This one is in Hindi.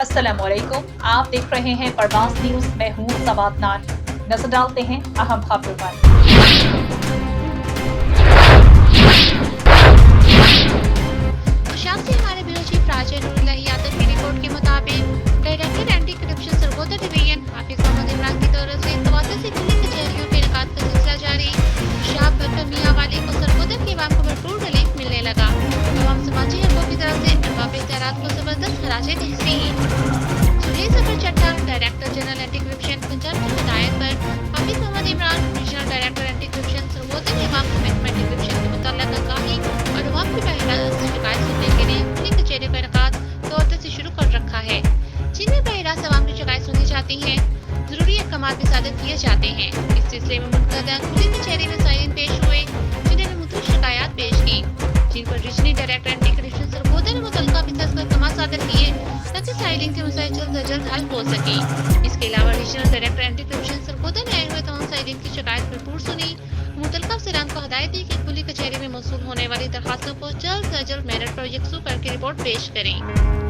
अस्सलामुअलैकुम, आप देख रहे हैं परवास न्यूज। मैं हूँ सवाद नान। नजर डालते हैं अहम खबरों पर। शाम से हमारे ब्यूरो चीफ राजा नूरुल्लाह यादव की रिपोर्ट के मुताबिक director anti corruption Sargodha division Hafiz Mohammad Imran की तरफ से 74 से खुली कचहरियों के इनकाद का सिलसिला जारी। शाह बरकर मियां वाली को सरगोदा के अवाम को भरपूर रिलीफ मिलने लगा। तमाम समाजी हकों की तरफ से अहबाब इत्तेहाद को जबरदस्त खराज तहसीन। Suhail Zafar Chatha director general anti corruption Punjab की हिदायत पर Hafiz Mohammad Imran regional director anti corruption Sargodha ने अवाम को महकमा एंटी करप्शन के मुतल्लिक़ आगाही और अवाम की बहरास्त शिकायत सुनने के लिए खुली कचहरी का इनकाद 2 हफ्ते से शुरू कर रखा है, जिनमें बहरास्त अवाम की शिकायत सुनी जाती है। जरूरी अहकाम भी सादर किए जाते हैं। इस सिलसिले में मुनक़दा खुली कचहरी में साइलिन पेश हुए, जिन्होंने मुख्तलिफ शिकायत पेश की, जिन पर regional director anti corruption Sargodha ने मुतल्लिका अफसर को अहकाम सादर किए ताकि साइलिन के मसाइल जल्द अज जल्द हल हो सके। इसके अलावा regional director anti corruption Sargodha ने आए हुए तमाम साइलिन की शिकायत भरपूर सुनी। मुतल्लिका अफसरान को हिदायत दी कि खुली कचहरी में मौसूल होने वाली दरखास्तों को जल्द से जल्द मेरिट पर यकसू करके रिपोर्ट पेश करें।